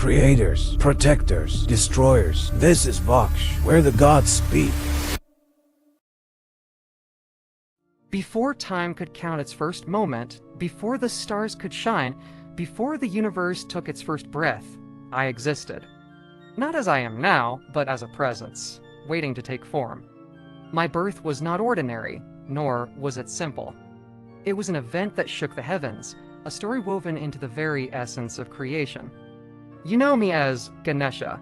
Creators, protectors, destroyers. This is Vaksh, where the gods speak. Before time could count its first moment, before the stars could shine, before the universe took its first breath, I existed. Not as I am now, but as a presence, waiting to take form. My birth was not ordinary, nor was it simple. It was an event that shook the heavens, a story woven into the very essence of creation. You know me as Ganesha,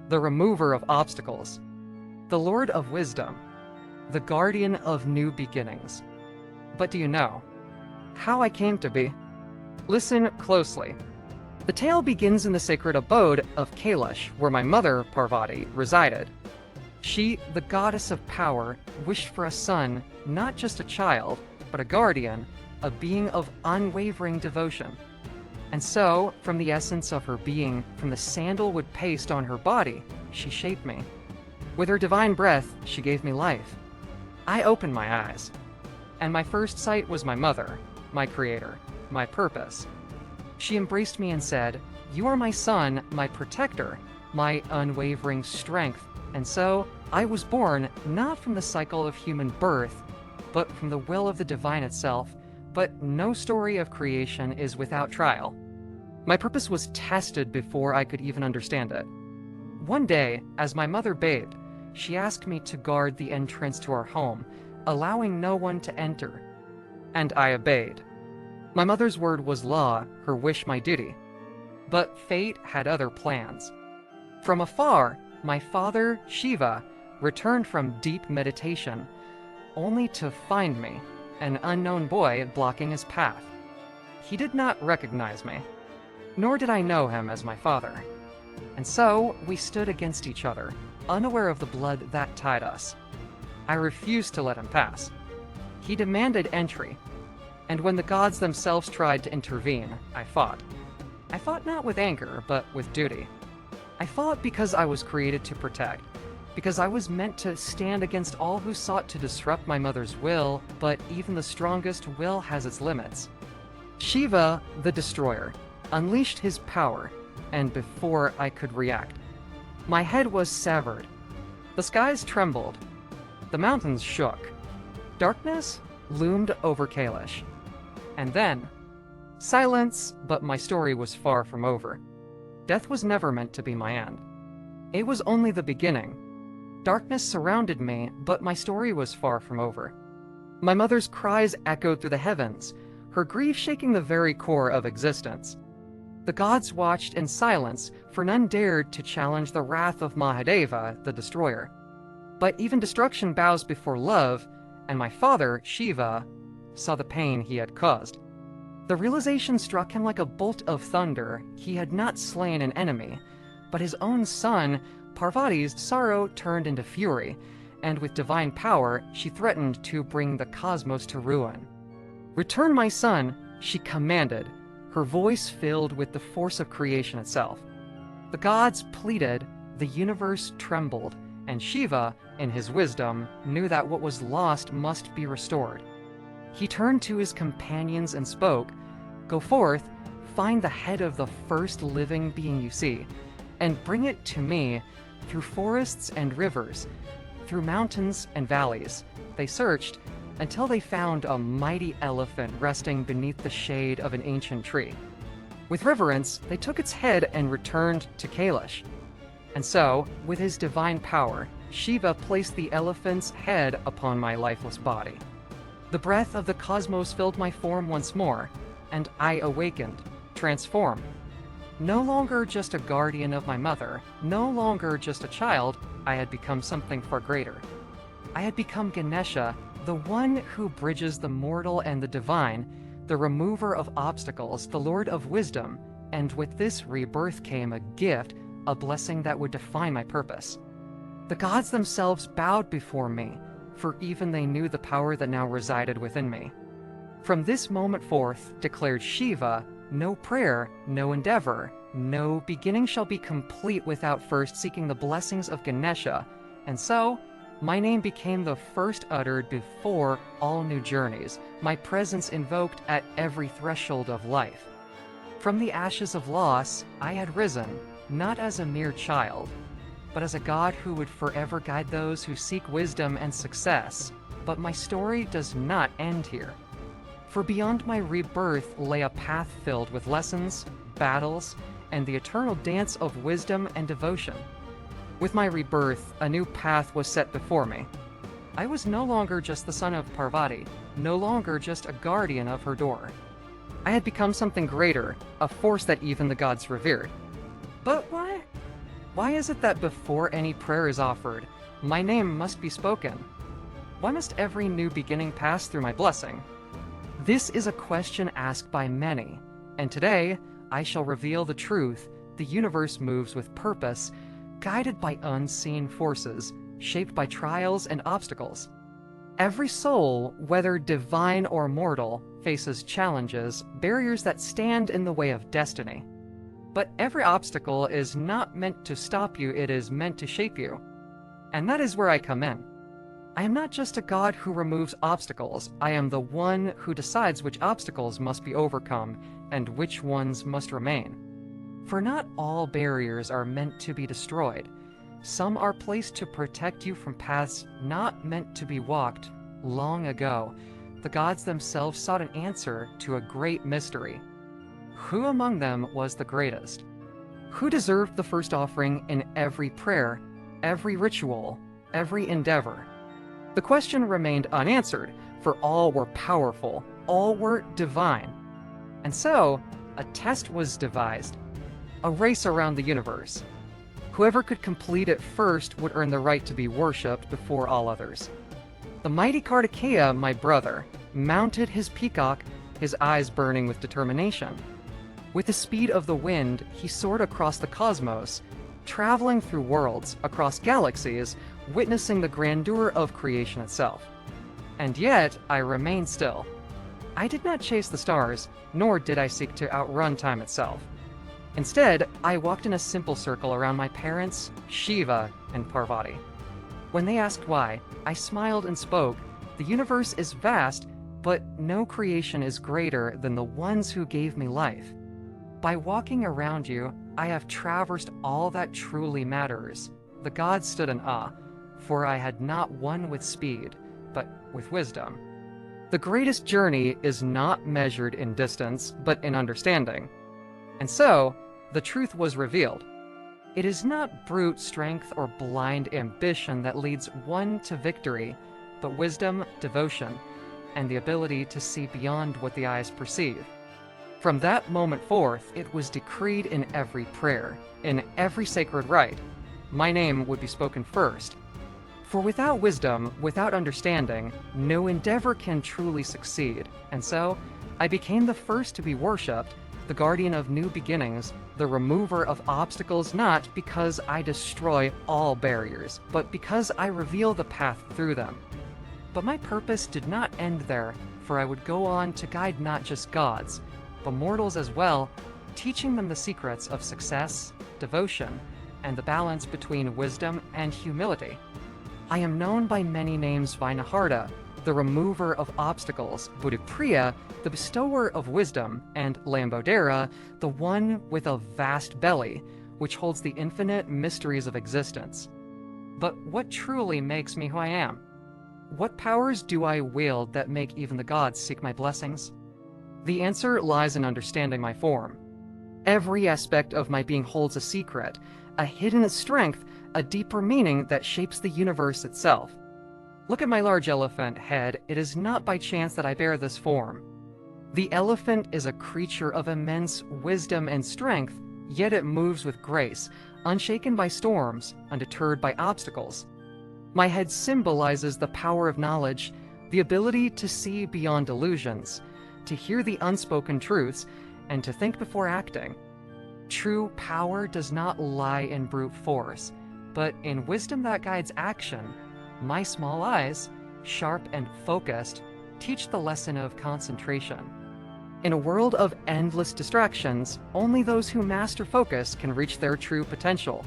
the remover of obstacles, the Lord of wisdom, the guardian of new beginnings. But do you know how I came to be? Listen closely. The tale begins in the sacred abode of Kailash, where my mother, Parvati, resided. She, the goddess of power, wished for a son, not just a child, but a guardian, a being of unwavering devotion. And so, from the essence of her being, from the sandalwood paste on her body, she shaped me. With her divine breath, she gave me life. I opened my eyes, and my first sight was my mother, my creator, my purpose. She embraced me and said, "You are my son, my protector, my unwavering strength." And so, I was born not from the cycle of human birth, but from the will of the divine itself. But no story of creation is without trial. My purpose was tested before I could even understand it. One day, as my mother bathed, she asked me to guard the entrance to our home, allowing no one to enter. And I obeyed. My mother's word was law, her wish my duty. But fate had other plans. From afar, my father, Shiva, returned from deep meditation, only to find me, an unknown boy, blocking his path. He did not recognize me, nor did I know him as my father. And so we stood against each other, unaware of the blood that tied us. I refused to let him pass. He demanded entry, and when the gods themselves tried to intervene, I fought. I fought not with anger, but with duty. I fought because I was created to protect, because I was meant to stand against all who sought to disrupt my mother's will, but even the strongest will has its limits. Shiva, the destroyer, unleashed his power, and before I could react, my head was severed. The skies trembled. The mountains shook. Darkness loomed over Kailash. And then, silence, but my story was far from over. Death was never meant to be my end. It was only the beginning. Darkness surrounded me, but my story was far from over. My mother's cries echoed through the heavens, her grief shaking the very core of existence. The gods watched in silence, for none dared to challenge the wrath of Mahadeva, the destroyer. But even destruction bows before love, and my father, Shiva, saw the pain he had caused. The realization struck him like a bolt of thunder. He had not slain an enemy, but his own son. Parvati's sorrow turned into fury, and with divine power, she threatened to bring the cosmos to ruin. "Return my son," she commanded, her voice filled with the force of creation itself. The gods pleaded, the universe trembled, and Shiva, in his wisdom, knew that what was lost must be restored. He turned to his companions and spoke, "Go forth, find the head of the first living being you see, and bring it to me." Through forests and rivers, through mountains and valleys, they searched until they found a mighty elephant resting beneath the shade of an ancient tree. With reverence, they took its head and returned to Kailash. And so, with his divine power, Shiva placed the elephant's head upon my lifeless body. The breath of the cosmos filled my form once more, and I awakened, transformed. No longer just a guardian of my mother, no longer just a child, I had become something far greater. I had become Ganesha, the one who bridges the mortal and the divine, the remover of obstacles, the Lord of wisdom, and with this rebirth came a gift, a blessing that would define my purpose. The gods themselves bowed before me, for even they knew the power that now resided within me. From this moment forth, declared Shiva, no prayer, no endeavor, no beginning shall be complete without first seeking the blessings of Ganesha, and so, my name became the first uttered before all new journeys, my presence invoked at every threshold of life. From the ashes of loss, I had risen, not as a mere child, but as a god who would forever guide those who seek wisdom and success. But my story does not end here. For beyond my rebirth lay a path filled with lessons, battles, and the eternal dance of wisdom and devotion. With my rebirth, a new path was set before me. I was no longer just the son of Parvati, no longer just a guardian of her door. I had become something greater, a force that even the gods revered. But why? Why is it that before any prayer is offered, my name must be spoken? Why must every new beginning pass through my blessing? This is a question asked by many, and today I shall reveal the truth. The universe moves with purpose, guided by unseen forces, shaped by trials and obstacles. Every soul, whether divine or mortal, faces challenges, barriers that stand in the way of destiny. But every obstacle is not meant to stop you, it is meant to shape you. And that is where I come in. I am not just a god who removes obstacles, I am the one who decides which obstacles must be overcome and which ones must remain. For not all barriers are meant to be destroyed. Some are placed to protect you from paths not meant to be walked. Long ago, the gods themselves sought an answer to a great mystery. Who among them was the greatest? Who deserved the first offering in every prayer, every ritual, every endeavor? The question remained unanswered, for all were powerful, all were divine. And so, a test was devised, a race around the universe. Whoever could complete it first would earn the right to be worshipped before all others. The mighty Kartikeya, my brother, mounted his peacock, his eyes burning with determination. With the speed of the wind, he soared across the cosmos, traveling through worlds, across galaxies, witnessing the grandeur of creation itself. And yet, I remained still. I did not chase the stars, nor did I seek to outrun time itself. Instead, I walked in a simple circle around my parents, Shiva and Parvati. When they asked why, I smiled and spoke, "The universe is vast, but no creation is greater than the ones who gave me life. By walking around you, I have traversed all that truly matters." The gods stood in awe, for I had not won with speed, but with wisdom. The greatest journey is not measured in distance, but in understanding. And so, the truth was revealed. It is not brute strength or blind ambition that leads one to victory, but wisdom, devotion, and the ability to see beyond what the eyes perceive. From that moment forth, it was decreed in every prayer, in every sacred rite, my name would be spoken first. For without wisdom, without understanding, no endeavor can truly succeed, and so I became the first to be worshipped, the guardian of new beginnings, the remover of obstacles, not because I destroy all barriers, but because I reveal the path through them. But my purpose did not end there, for I would go on to guide not just gods, but mortals as well, teaching them the secrets of success, devotion, and the balance between wisdom and humility. I am known by many names: Vighnaharta, the remover of obstacles, Buddhipriya, the bestower of wisdom, and Lambodera, the one with a vast belly, which holds the infinite mysteries of existence. But what truly makes me who I am? What powers do I wield that make even the gods seek my blessings? The answer lies in understanding my form. Every aspect of my being holds a secret, a hidden strength, a deeper meaning that shapes the universe itself. Look at my large elephant head. It is not by chance that I bear this form. The elephant is a creature of immense wisdom and strength, yet it moves with grace, unshaken by storms, undeterred by obstacles. My head symbolizes the power of knowledge, the ability to see beyond illusions, to hear the unspoken truths, and to think before acting. True power does not lie in brute force, but in wisdom that guides action. My small eyes, sharp and focused, teach the lesson of concentration. In a world of endless distractions, only those who master focus can reach their true potential.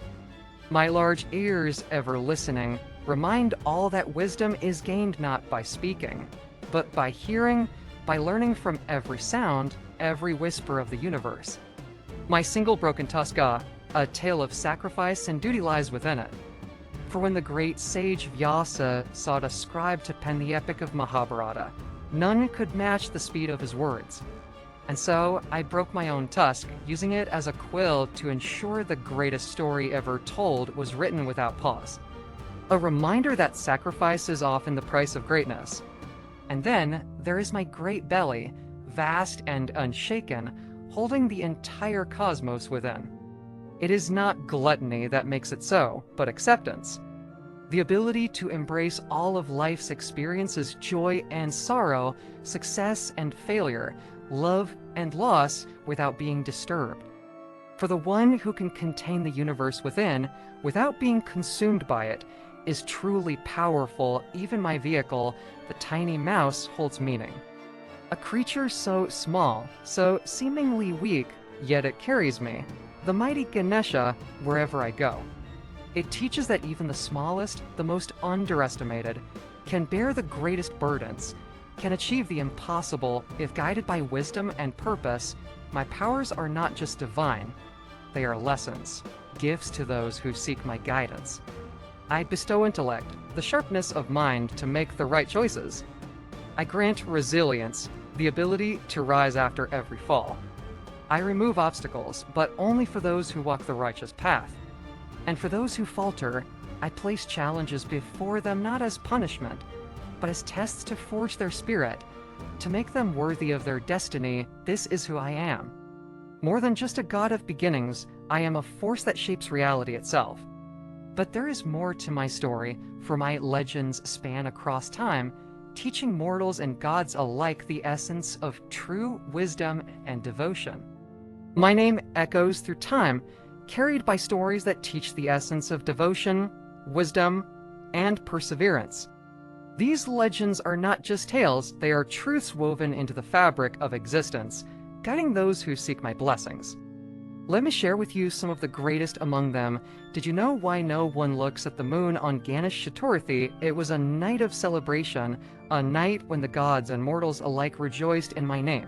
My large ears, ever listening, remind all that wisdom is gained not by speaking, but by hearing, by learning from every sound, every whisper of the universe. My single broken tusk, a tale of sacrifice and duty lies within it. For when the great sage Vyasa sought a scribe to pen the epic of Mahabharata, none could match the speed of his words. And so I broke my own tusk, using it as a quill to ensure the greatest story ever told was written without pause. A reminder that sacrifice is often the price of greatness. And then there is my great belly, vast and unshaken, holding the entire cosmos within. It is not gluttony that makes it so, but acceptance. The ability to embrace all of life's experiences, joy and sorrow, success and failure, love and loss without being disturbed. For the one who can contain the universe within, without being consumed by it, is truly powerful. Even my vehicle, the tiny mouse, holds meaning. A creature so small, so seemingly weak, yet it carries me, the mighty Ganesha, wherever I go. It teaches that even the smallest, the most underestimated, can bear the greatest burdens, can achieve the impossible if guided by wisdom and purpose. My powers are not just divine, they are lessons, gifts to those who seek my guidance. I bestow intellect, the sharpness of mind to make the right choices. I grant resilience, the ability to rise after every fall. I remove obstacles, but only for those who walk the righteous path. And for those who falter, I place challenges before them not as punishment, but as tests to forge their spirit, to make them worthy of their destiny. This is who I am. More than just a god of beginnings, I am a force that shapes reality itself. But there is more to my story, for my legends span across time, teaching mortals and gods alike the essence of true wisdom and devotion. My name echoes through time, carried by stories that teach the essence of devotion, wisdom, and perseverance. These legends are not just tales, they are truths woven into the fabric of existence, guiding those who seek my blessings. Let me share with you some of the greatest among them. Did you know why no one looks at the moon on Ganesha Chaturthi? It was a night of celebration, a night when the gods and mortals alike rejoiced in my name.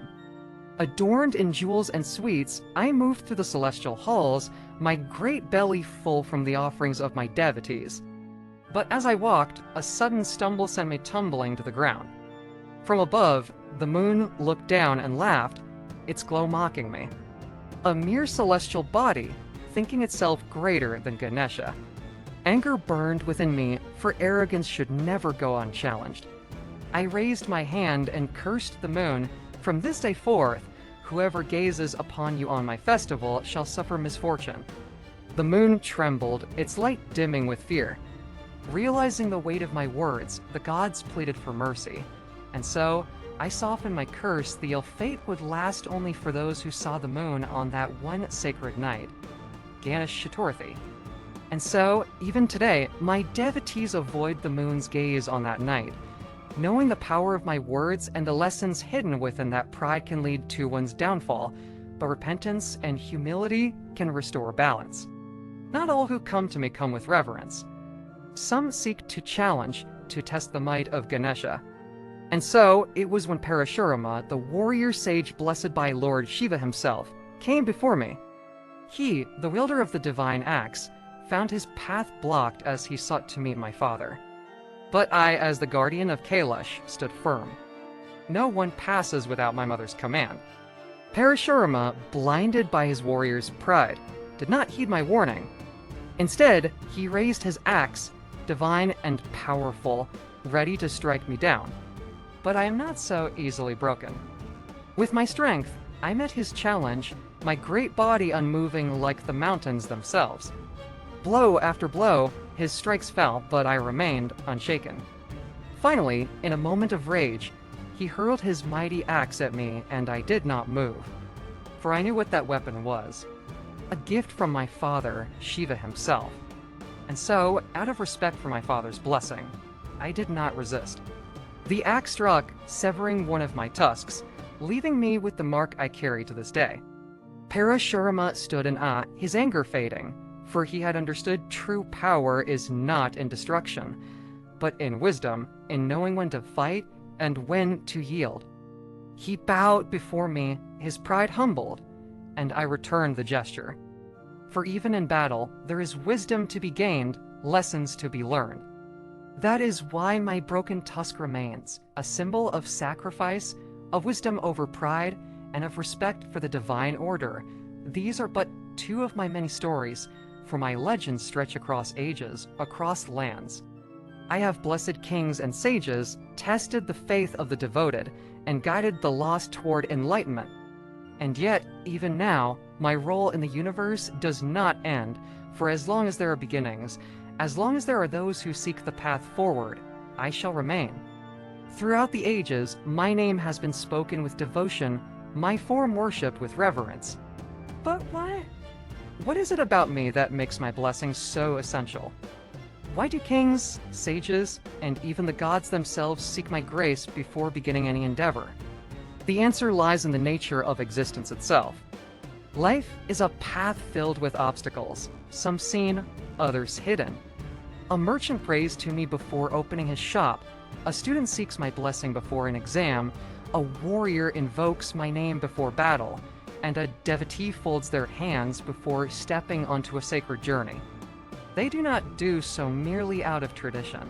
Adorned in jewels and sweets, I moved through the celestial halls, my great belly full from the offerings of my devotees. But as I walked, a sudden stumble sent me tumbling to the ground. From above, the moon looked down and laughed, its glow mocking me. A mere celestial body, thinking itself greater than Ganesha. Anger burned within me, for arrogance should never go unchallenged. I raised my hand and cursed the moon. From this day forth, whoever gazes upon you on my festival shall suffer misfortune. The moon trembled, its light dimming with fear. Realizing the weight of my words, the gods pleaded for mercy. And so, I softened my curse. The ill fate would last only for those who saw the moon on that one sacred night, Ganesha Chaturthi. And so, even today, my devotees avoid the moon's gaze on that night. Knowing the power of my words and the lessons hidden within that pride can lead to one's downfall, but repentance and humility can restore balance. Not all who come to me come with reverence. Some seek to challenge, to test the might of Ganesha. And so, it was when Parashurama, the warrior sage blessed by Lord Shiva himself, came before me. He, the wielder of the divine axe, found his path blocked as he sought to meet my father. But I, as the guardian of Kailash, stood firm. No one passes without my mother's command. Parashurama, blinded by his warrior's pride, did not heed my warning. Instead, he raised his axe, divine and powerful, ready to strike me down. But I am not so easily broken. With my strength, I met his challenge, my great body unmoving like the mountains themselves. Blow after blow, his strikes fell, but I remained unshaken. Finally, in a moment of rage, he hurled his mighty axe at me, and I did not move. For I knew what that weapon was. A gift from my father, Shiva himself. And so, out of respect for my father's blessing, I did not resist. The axe struck, severing one of my tusks, leaving me with the mark I carry to this day. Parashurama stood in awe, his anger fading, for he had understood true power is not in destruction, but in wisdom, in knowing when to fight and when to yield. He bowed before me, his pride humbled, and I returned the gesture. For even in battle, there is wisdom to be gained, lessons to be learned. That is why my broken tusk remains, a symbol of sacrifice, of wisdom over pride, and of respect for the divine order. These are but two of my many stories, for my legends stretch across ages, across lands. I have blessed kings and sages, tested the faith of the devoted, and guided the lost toward enlightenment. And yet, even now, my role in the universe does not end, for as long as there are beginnings, as long as there are those who seek the path forward, I shall remain. Throughout the ages, my name has been spoken with devotion, my form worshipped with reverence. But why? What is it about me that makes my blessings so essential? Why do kings, sages, and even the gods themselves seek my grace before beginning any endeavor? The answer lies in the nature of existence itself. Life is a path filled with obstacles, some seen, others hidden. A merchant prays to me before opening his shop, a student seeks my blessing before an exam, a warrior invokes my name before battle, and a devotee folds their hands before stepping onto a sacred journey. They do not do so merely out of tradition.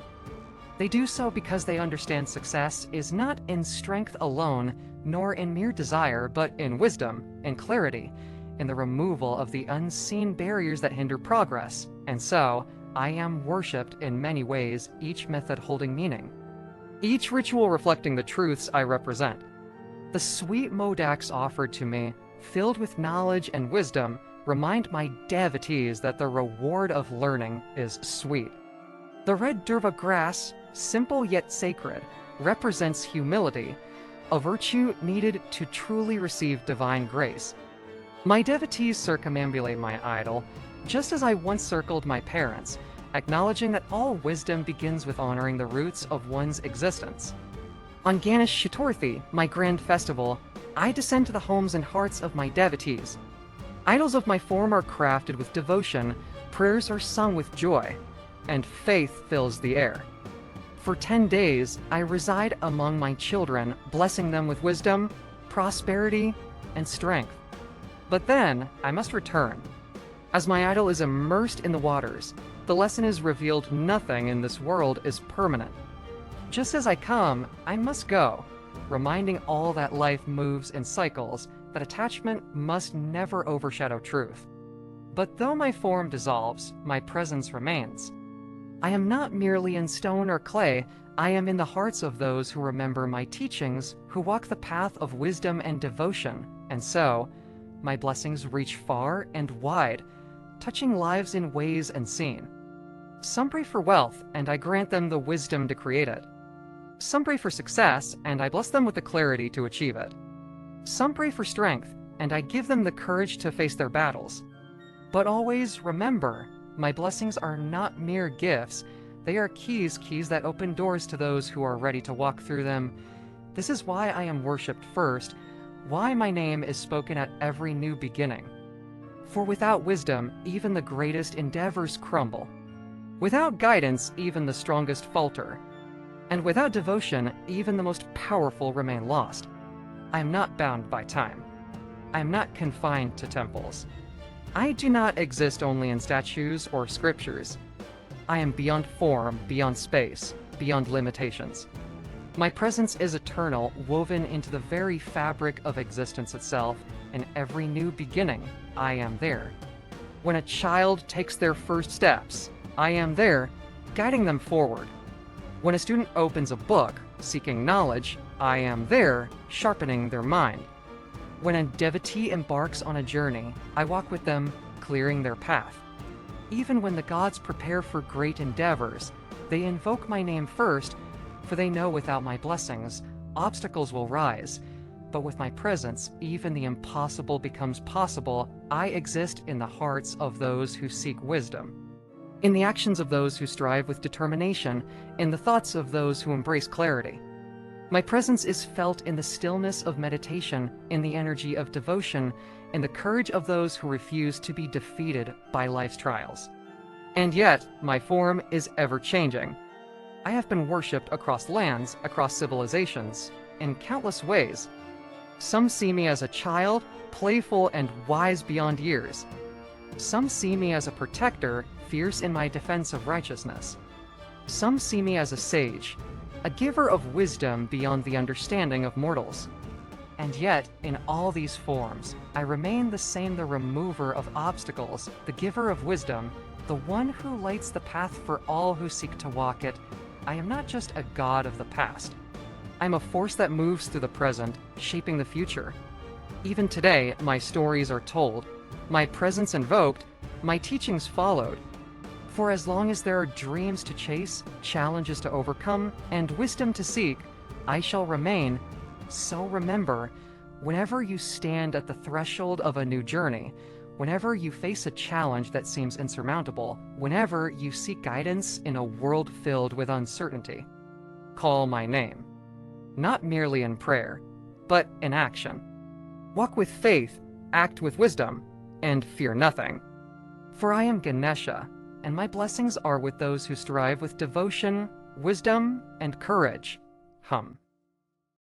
They do so because they understand success is not in strength alone, nor in mere desire, but in wisdom, in clarity, in the removal of the unseen barriers that hinder progress. And so, I am worshipped in many ways, each method holding meaning. Each ritual reflecting the truths I represent. The sweet modaks offered to me, filled with knowledge and wisdom, remind my devotees that the reward of learning is sweet. The red durva grass, simple yet sacred, represents humility, a virtue needed to truly receive divine grace. My devotees circumambulate my idol, just as I once circled my parents, acknowledging that all wisdom begins with honoring the roots of one's existence. On Ganesha Chaturthi, my grand festival, I descend to the homes and hearts of my devotees. Idols of my form are crafted with devotion, prayers are sung with joy, and faith fills the air. For 10 days, I reside among my children, blessing them with wisdom, prosperity, and strength. But then, I must return. As my idol is immersed in the waters, the lesson is revealed: nothing in this world is permanent. Just as I come, I must go, reminding all that life moves in cycles, that attachment must never overshadow truth. But though my form dissolves, my presence remains. I am not merely in stone or clay, I am in the hearts of those who remember my teachings, who walk the path of wisdom and devotion, and so, my blessings reach far and wide, touching lives in ways unseen. Some pray for wealth, and I grant them the wisdom to create it. Some pray for success, and I bless them with the clarity to achieve it. Some pray for strength, and I give them the courage to face their battles. But always remember, my blessings are not mere gifts, they are keys that open doors to those who are ready to walk through them. This is why I am worshipped first, why my name is spoken at every new beginning. For without wisdom, even the greatest endeavors crumble. Without guidance, even the strongest falter. And without devotion, even the most powerful remain lost. I am not bound by time. I am not confined to temples. I do not exist only in statues or scriptures. I am beyond form, beyond space, beyond limitations. My presence is eternal, woven into the very fabric of existence itself. In every new beginning, I am there. When a child takes their first steps, I am there, guiding them forward. When a student opens a book, seeking knowledge, I am there, sharpening their mind. When a devotee embarks on a journey, I walk with them, clearing their path. Even when the gods prepare for great endeavors, they invoke my name first, for they know without my blessings, obstacles will rise. But with my presence, even the impossible becomes possible. I exist in the hearts of those who seek wisdom, in the actions of those who strive with determination, in the thoughts of those who embrace clarity. My presence is felt in the stillness of meditation, in the energy of devotion, in the courage of those who refuse to be defeated by life's trials. And yet, my form is ever-changing. I have been worshipped across lands, across civilizations, in countless ways. Some see me as a child, playful and wise beyond years. Some see me as a protector, fierce in my defense of righteousness. Some see me as a sage, a giver of wisdom beyond the understanding of mortals. And yet, in all these forms, I remain the same, the remover of obstacles, the giver of wisdom, the one who lights the path for all who seek to walk it. I am not just a god of the past. I'm a force that moves through the present, shaping the future. Even today, my stories are told, my presence invoked, my teachings followed. For as long as there are dreams to chase, challenges to overcome, and wisdom to seek, I shall remain. So remember, whenever you stand at the threshold of a new journey, whenever you face a challenge that seems insurmountable, whenever you seek guidance in a world filled with uncertainty, call my name. Not merely in prayer, but in action. Walk with faith, act with wisdom, and fear nothing. For I am Ganesha, and my blessings are with those who strive with devotion, wisdom, and courage. Hum.